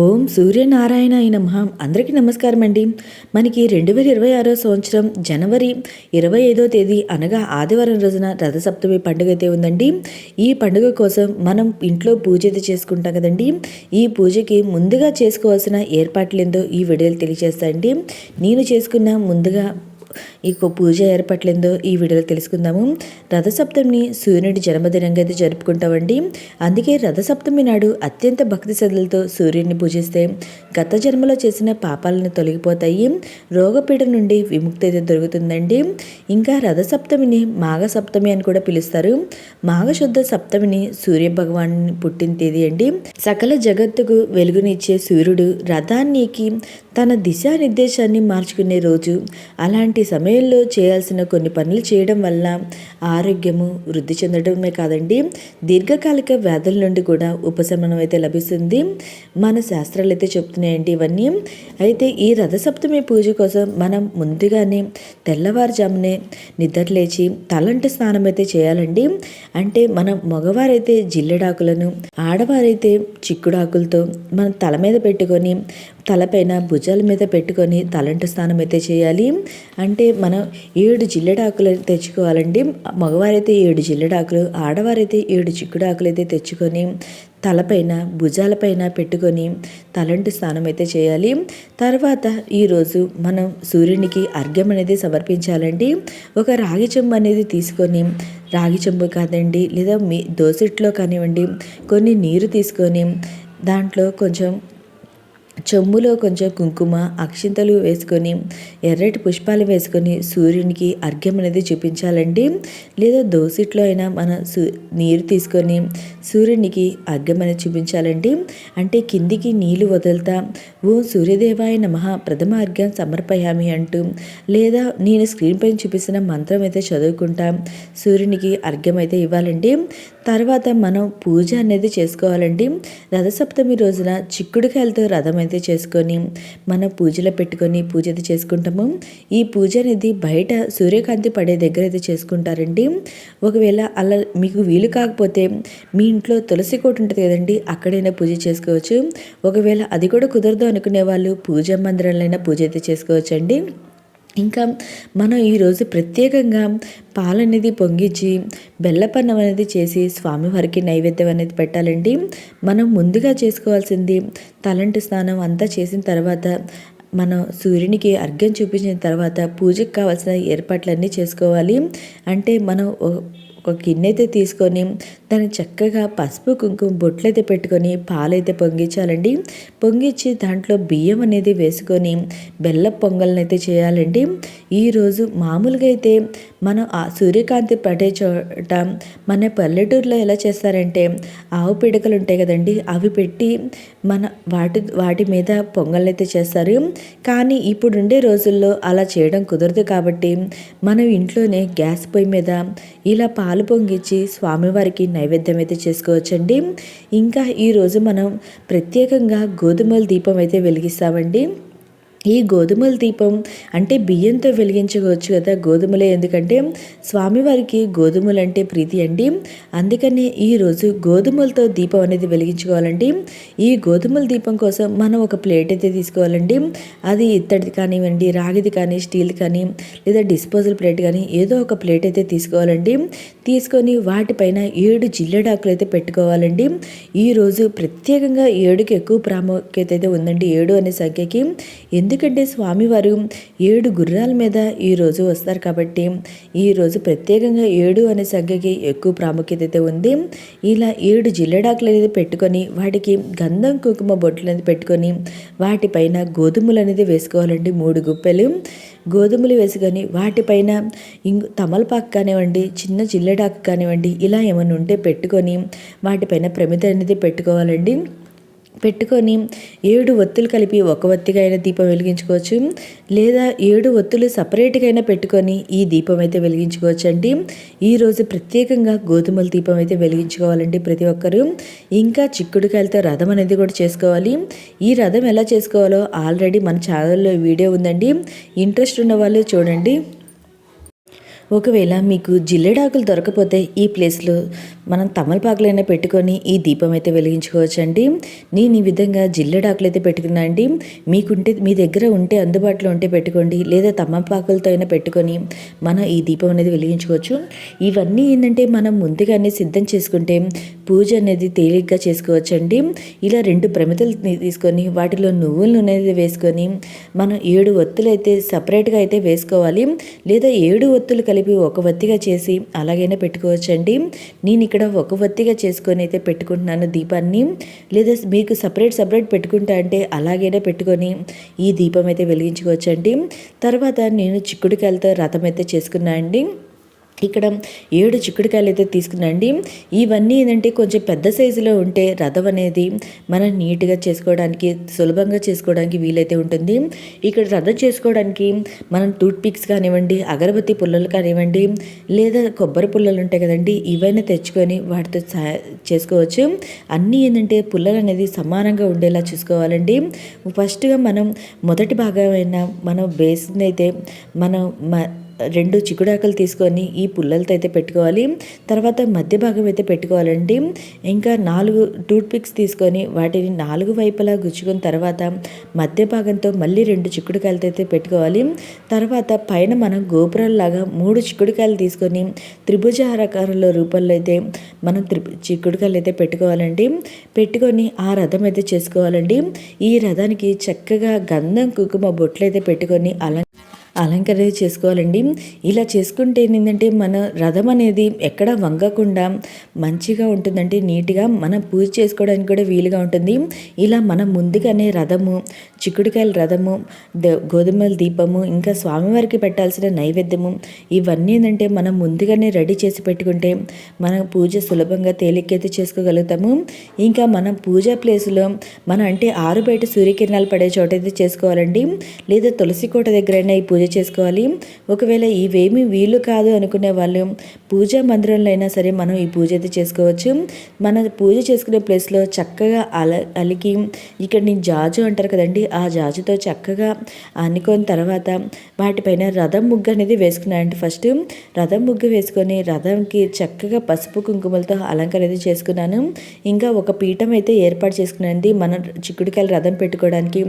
ఓం సూర్యనారాయణాయ నమః. అందరికీ నమస్కారం అండి. మనకి 2026 సంవత్సరం జనవరి 25వ తేదీ అనగా ఆదివారం రోజున రథసప్తమి పండుగ అయితే ఉందండి. ఈ పండుగ కోసం మనం ఇంట్లో పూజ అయితే చేసుకుంటాం కదండి. ఈ పూజకి ముందుగా చేసుకోవాల్సిన ఏర్పాట్లు ఏందో ఈ వీడియోలో తెలియజేస్తాయండి. నేను చేసుకున్న ముందుగా ఈ పూజ ఏర్పాట్లేందో ఈ వీడియోలో తెలుసుకుందాము. రథసప్తమిని సూర్యుడి జన్మదినంగా అయితే జరుపుకుంటామండి. అందుకే రథసప్తమి నాడు అత్యంత భక్తి శ్రద్ధలతో సూర్యుడిని పూజిస్తే గత జన్మలో చేసిన పాపాలను తొలగిపోతాయి, రోగపీడ నుండి విముక్తి అయితే దొరుకుతుందండి. ఇంకా రథసప్తమిని మాఘసప్తమి అని కూడా పిలుస్తారు. మాఘశుద్ధ సప్తమిని సూర్య భగవాన్ పుట్టిన తేదీ అండి. సకల జగత్తుకు వెలుగునిచ్చే సూర్యుడు రథానికి తన దిశానిర్దేశాన్ని మార్చుకునే రోజు. అలాంటి సమయంలో చేయాల్సిన కొన్ని పనులు చేయడం వల్ల ఆరోగ్యము వృద్ధి చెందడమే కాదండి, దీర్ఘకాలిక వ్యాధుల నుండి కూడా ఉపశమనం అయితే లభిస్తుంది. మన శాస్త్రాలు అయితే చెప్తున్నాయండి ఇవన్నీ. అయితే ఈ రథసప్తమి పూజ కోసం మనం ముందుగానే తెల్లవారుజామునే నిద్రలేచి తలంటి స్నానం అయితే చేయాలండి. అంటే మనం మగవారైతే జిల్లెడాకులను, ఆడవారైతే చిక్కుడాకులతో మన తల మీద పెట్టుకొని తలపైన భుజాల మీద పెట్టుకొని తలంటు స్నానం అయితే చేయాలి. అంటే మనం 7 జిల్లెడాకులు తెచ్చుకోవాలండి. మగవారైతే 7 జిల్లెడాకులు, ఆడవారైతే 7 చిక్కుడాకులు అయితే తెచ్చుకొని తలపైన భుజాలపైన పెట్టుకొని తలంటు స్నానం అయితే చేయాలి. తర్వాత ఈరోజు మనం సూర్యునికి అర్ఘ్యం అనేది సమర్పించాలండి. ఒక రాగి చెంబు అనేది తీసుకొని, రాగి చెంబు కాదండి లేదా మీ దోసెట్లో కానివ్వండి, కొన్ని నీరు తీసుకొని దాంట్లో కొంచెం చెంబులో కొంచెం కుంకుమ అక్షింతలు వేసుకొని ఎర్రటి పుష్పాలు వేసుకొని సూర్యునికి అర్ఘ్యం అనేది చూపించాలండి. లేదా దోసిట్లో అయినా మన నీరు తీసుకొని సూర్యునికి అర్ఘ్యం అనేది చూపించాలండి. అంటే కిందికి నీళ్లు వదులుతా ఓ సూర్యదేవాయ నమః ప్రథమ అర్ఘ్యం సమర్పయామి అంటూ, లేదా నేను స్క్రీన్ పైన చూపిస్తున్న మంత్రం అయితే చదువుకుంటా సూర్యునికి అర్ఘ్యం అయితే ఇవ్వాలండి. తర్వాత మనం పూజ అనేది చేసుకోవాలండి. రథసప్తమి రోజున చిక్కుడుకాయలతో రథం అయితే చేసుకొని మనం పూజలో పెట్టుకొని పూజ అయితే చేసుకుంటాము. ఈ పూజ అనేది బయట సూర్యకాంతి పడే దగ్గర అయితే చేసుకుంటారండి. ఒకవేళ అలా మీకు వీలు కాకపోతే మీ ఇంట్లో తులసి కోట ఉంటుంది కదండి, అక్కడైనా పూజ చేసుకోవచ్చు. ఒకవేళ అది కూడా కుదరదు అనుకునే వాళ్ళు పూజా మందిరంలో పూజ అయితే చేసుకోవచ్చండి. ఇంకా మనం ఈరోజు ప్రత్యేకంగా పాలనేది పొంగించి బెల్లపన్నం అనేది చేసి స్వామివారికి నైవేద్యం అనేది పెట్టాలండి. మనం ముందుగా చేసుకోవాల్సింది తలంటి స్నానం అంతా చేసిన తర్వాత మనం సూర్యునికి అర్ఘ్యం చూపించిన తర్వాత పూజకు కావాల్సిన ఏర్పాట్లన్నీ చేసుకోవాలి. అంటే మనం ఒక గిన్నె అయితే తీసుకొని దాన్ని చక్కగా పసుపు కుంకుమ బొట్లు అయితే పెట్టుకొని పాలైతే పొంగించాలండి. పొంగించి దాంట్లో బియ్యం అనేది వేసుకొని బెల్ల పొంగల్ని అయితే చేయాలండి. ఈరోజు మామూలుగా అయితే మనం ఆ సూర్యకాంతి పడే చోట మన పల్లెటూరులో ఎలా చేస్తారంటే ఆవు పిడకలు ఉంటాయి కదండి, అవి పెట్టి మన వాటి మీద పొంగల్ని అయితే చేస్తారు. కానీ ఇప్పుడుండే రోజుల్లో అలా చేయడం కుదరదు కాబట్టి మనం ఇంట్లోనే గ్యాస్ పొయ్యి మీద ఇలా పాలు పొంగించి స్వామివారికి నైవేద్యం అయితే చేసుకోవచ్చండి. ఇంకా ఈరోజు మనం ప్రత్యేకంగా గోధుమల దీపం అయితే వెలిగిస్తామండి. ఈ గోధుమల దీపం అంటే బియ్యంతో వెలిగించుకోవచ్చు కదా, గోధుమలే ఎందుకంటే స్వామివారికి గోధుమలు అంటే ప్రీతి అండి. అందుకని ఈరోజు గోధుమలతో దీపం అనేది వెలిగించుకోవాలండి. ఈ గోధుమల దీపం కోసం మనం ఒక ప్లేట్ అయితే తీసుకోవాలండి. అది ఇత్తడిది కానివ్వండి, రాగిది కానీ, స్టీల్ కానీ, లేదా డిస్పోజల్ ప్లేట్ కానీ ఏదో ఒక ప్లేట్ అయితే తీసుకోవాలండి. తీసుకొని వాటిపైన 7 జిల్లెడాకులు అయితే పెట్టుకోవాలండి. ఈరోజు ప్రత్యేకంగా 7కి ఎక్కువ ప్రాముఖ్యత అయితే ఉందండి, 7 అనే సంఖ్యకి. ఎందుకంటే స్వామివారు 7 గుర్రాల మీద ఈరోజు వస్తారు కాబట్టి ఈరోజు ప్రత్యేకంగా 7 అనే సంఖ్యకి ఎక్కువ ప్రాముఖ్యత అయితే ఉంది. ఇలా 7 జిల్లెడాకులు అనేది పెట్టుకొని వాటికి గంధం కుంకుమ బొట్లు అనేది పెట్టుకొని వాటిపైన గోధుమలు అనేది వేసుకోవాలండి. 3 గుప్పెలు గోధుమలు వేసుకొని వాటిపైన తమలపాకు కానివ్వండి, చిన్న జిల్లెడాకు కానివ్వండి, ఇలా ఏమైనా ఉంటే పెట్టుకొని వాటిపైన ప్రమిద అనేది పెట్టుకోవాలండి. పెట్టుకొని 7 ఒత్తులు కలిపి ఒక ఒత్తిగా అయినా దీపం వెలిగించుకోవచ్చు, లేదా 7 ఒత్తులు సపరేట్గా అయినా పెట్టుకొని ఈ దీపం అయితే వెలిగించుకోవచ్చండి. ఈరోజు ప్రత్యేకంగా గోధుమల దీపం అయితే వెలిగించుకోవాలండి ప్రతి ఒక్కరూ. ఇంకా చిక్కుడుకాయలతో రథం అనేది కూడా చేసుకోవాలి. ఈ రథం ఎలా చేసుకోవాలో ఆల్రెడీ మన ఛానల్లో వీడియో ఉందండి, ఇంట్రెస్ట్ ఉన్న వాళ్ళు చూడండి. ఒకవేళ మీకు జిల్లెడాకులు దొరకపోతే ఈ ప్లేస్లో మనం తమలపాకులైనా పెట్టుకొని ఈ దీపం అయితే వెలిగించుకోవచ్చండి. నేను ఈ విధంగా జిల్లెడాకులు అయితే పెట్టుకున్నా అండి. మీకుంటే మీ దగ్గర ఉంటే అందుబాటులో ఉంటే పెట్టుకోండి, లేదా తమలపాకులతో అయినా పెట్టుకొని మనం ఈ దీపం అనేది వెలిగించుకోవచ్చు. ఇవన్నీ ఏంటంటే మనం ముందుగానే సిద్ధం చేసుకుంటే పూజ అనేది తేలిగ్గా చేసుకోవచ్చండి. ఇలా 2 ప్రమిదలు తీసుకొని వాటిలో నువ్వుల నూనె అనేది వేసుకొని మనం 7 ఒత్తులు అయితే సపరేట్గా అయితే వేసుకోవాలి, లేదా 7 ఒత్తులు కలిపి ఒక ఒత్తిగా చేసి అలాగైనా పెట్టుకోవచ్చండి. నేను ఇక్కడ ఒక ఒత్తిగా చేసుకొని అయితే పెట్టుకుంటున్నాను దీపాన్ని, లేదా మీకు సపరేట్ పెట్టుకుంటా అంటే అలాగైనా పెట్టుకొని ఈ దీపం అయితే వెలిగించుకోవచ్చండి. తర్వాత నేను చిక్కుడుకాయలతో రథం అయితే చేసుకున్నా అండి. ఇక్కడ 7 చిక్కుడుకాయలు అయితే తీసుకున్నాండి. ఇవన్నీ ఏంటంటే కొంచెం పెద్ద సైజులో ఉంటే రథం అనేది మనం నీట్గా చేసుకోవడానికి సులభంగా చేసుకోవడానికి వీలైతే ఉంటుంది. ఇక్కడ రథం చేసుకోవడానికి మనం టూత్ పిక్స్ కానివ్వండి, అగరబత్తి పుల్లలు కానివ్వండి, లేదా కొబ్బరి పుల్లలు ఉంటాయి కదండి, ఇవైనా తెచ్చుకొని వాటితో చేసుకోవచ్చు. అన్నీ ఏంటంటే పుల్లలు అనేది సమానంగా ఉండేలా చూసుకోవాలండి. ఫస్ట్గా మనం మొదటి భాగమైన మనం బేస్ని అయితే మనం 2 చిక్కుడాకులు తీసుకొని ఈ పుల్లలతో అయితే పెట్టుకోవాలి. తర్వాత మధ్య భాగం అయితే పెట్టుకోవాలండి. ఇంకా 4 టూత్ పిక్స్ తీసుకొని వాటిని 4 వైపులా గుచ్చుకున్న తర్వాత మధ్య భాగంతో మళ్ళీ 2 చిక్కుడుకాయలతో అయితే పెట్టుకోవాలి. తర్వాత పైన మనం గోపురాల్లాగా 3 చిక్కుడుకాయలు తీసుకొని త్రిభుజాకారంలో రూపంలో అయితే మనం చిక్కుడుకాయలు అయితే పెట్టుకోవాలండి. పెట్టుకొని ఆ రథం అయితే చేసుకోవాలండి. ఈ రథానికి చక్కగా గంధం కుంకుమ బొట్లు అయితే పెట్టుకొని అలంకరణ చేసుకోవాలండి. ఇలా చేసుకుంటే ఏంటంటే మన రథం అనేది ఎక్కడ వంగకుండా మంచిగా ఉంటుందంటే నీట్గా మనం పూజ చేసుకోవడానికి కూడా వీలుగా ఉంటుంది. ఇలా మనం ముందుగానే రథము, చిక్కుడుకాయల రథము, గోధుమల దీపము, ఇంకా స్వామివారికి పెట్టాల్సిన నైవేద్యము, ఇవన్నీ ఏంటంటే మనం ముందుగానే రెడీ చేసి పెట్టుకుంటే మన పూజ సులభంగా తేలికైతే చేసుకోగలుగుతాము. ఇంకా మనం పూజా ప్లేస్లో మనం అంటే ఆరు బయట సూర్యకిరణాలు పడే చోట అయితే చేసుకోవాలండి, లేదా తులసి కోట దగ్గరైనా ఈ పూజ చేసుకోవాలి. ఒకవేళ ఇవేమీ వీలు కాదు అనుకునే వాళ్ళు పూజా మందిరంలో అయినా సరే మనం ఈ పూజ అయితే చేసుకోవచ్చు. మన పూజ చేసుకునే ప్లేస్లో చక్కగా అలికి ఇక్కడ నేను జాజు అంటారు కదండి, ఆ జాజుతో చక్కగా అనుకున్న తర్వాత వాటిపైన రథం ముగ్గు అనేది వేసుకున్నానండి. ఫస్ట్ రథం ముగ్గు వేసుకొని రథంకి చక్కగా పసుపు కుంకుమలతో అలంకరణ అయితే చేసుకున్నాను. ఇంకా ఒక పీఠం అయితే ఏర్పాటు చేసుకున్నానండి మన చిక్కుడుకాయల రథం పెట్టుకోవడానికి.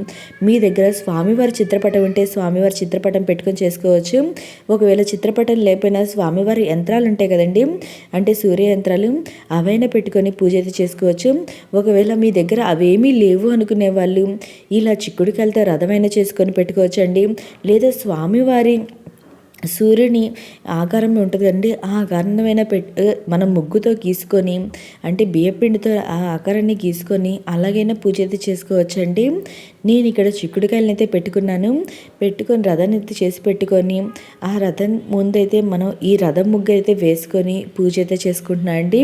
మీ దగ్గర స్వామివారి చిత్రపటం ఉంటే స్వామివారి చిత్రపటం పెట్టుకొని చేసుకోవచ్చు. ఒకవేళ చిత్రపటం లేకపోయినా స్వామివారి యంత్రాలు ఉంటాయి కదండి, అంటే సూర్య యంత్రాలు, అవైనా పెట్టుకొని పూజ అయితే చేసుకోవచ్చు. ఒకవేళ మీ దగ్గర అవేమీ లేవు అనుకునే వాళ్ళు ఇలా చిక్కుడుకాయలతో రథమైనా చేసుకొని పెట్టుకోవచ్చు అండి. లేదా స్వామివారి సూర్యుని ఆకారం ఉంటుంది కదండి, ఆ ఆకారమైన మనం ముగ్గుతో గీసుకొని అంటే బియ్యపిండితో ఆ ఆకారాన్ని గీసుకొని అలాగైనా పూజ అయితే చేసుకోవచ్చండి. నేను ఇక్కడ చిక్కుడుకాయలను అయితే పెట్టుకొని రథాన్ని అయితే చేసి పెట్టుకొని ఆ రథం ముందైతే మనం ఈ రథం ముగ్గు అయితే వేసుకొని పూజ అయితే చేసుకుంటున్నా అండి.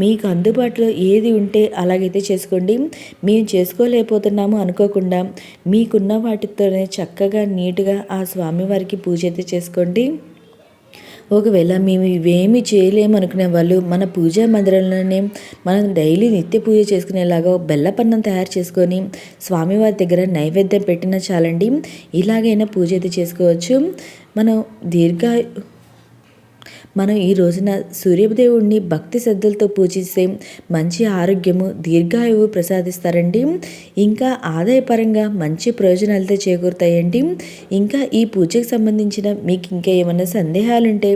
మీకు అందుబాటులో ఏది ఉంటే అలాగైతే చేసుకోండి. మేము చేసుకోలేకపోతున్నాము అనుకోకుండా మీకున్న వాటితోనే చక్కగా నీట్గా ఆ స్వామివారికి పూజ అయితే చేసుకోండి. ఒకవేళ మేము ఇవేమీ చేయలేము అనుకునే వాళ్ళు మన పూజా మందిరంలోనే మనం డైలీ నిత్య పూజ చేసుకునేలాగా బెల్లపన్నం తయారు చేసుకొని స్వామివారి దగ్గర నైవేద్యం పెట్టినా చాలండి. ఇలాగైనా పూజ అయితే చేసుకోవచ్చు. మనం ఈ రోజున సూర్యదేవుడిని భక్తి శ్రద్ధలతో పూజిస్తే మంచి ఆరోగ్యము, దీర్ఘాయువు ప్రసాదిస్తారండి. ఇంకా ఆదాయపరంగా మంచి ప్రయోజనాలతో చేకూరుతాయండి. ఇంకా ఈ పూజకు సంబంధించిన మీకు ఇంకా ఏమైనా సందేహాలుంటే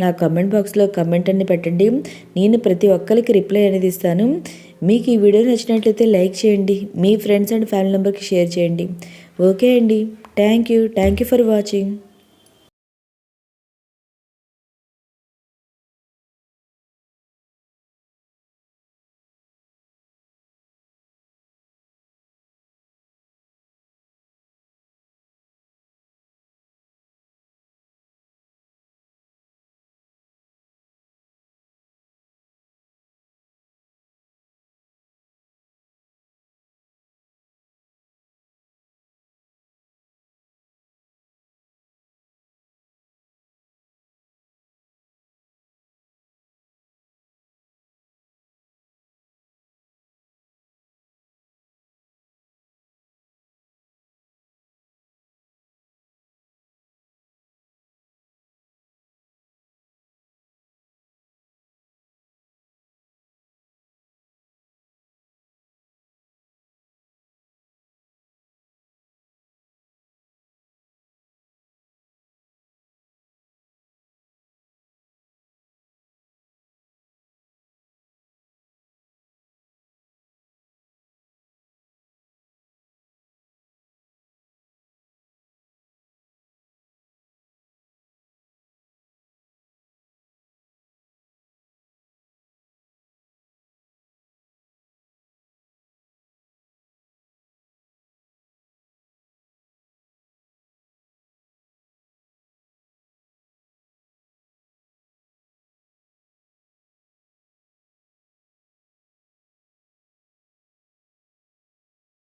నా కమెంట్ బాక్స్లో కమెంట్ అని పెట్టండి. నేను ప్రతి ఒక్కరికి రిప్లై అనేది ఇస్తాను. మీకు ఈ వీడియో నచ్చినట్లయితే లైక్ చేయండి, మీ ఫ్రెండ్స్ అండ్ ఫ్యామిలీ మెంబర్కి షేర్ చేయండి. ఓకే అండి, థ్యాంక్ యూ ఫర్ వాచింగ్.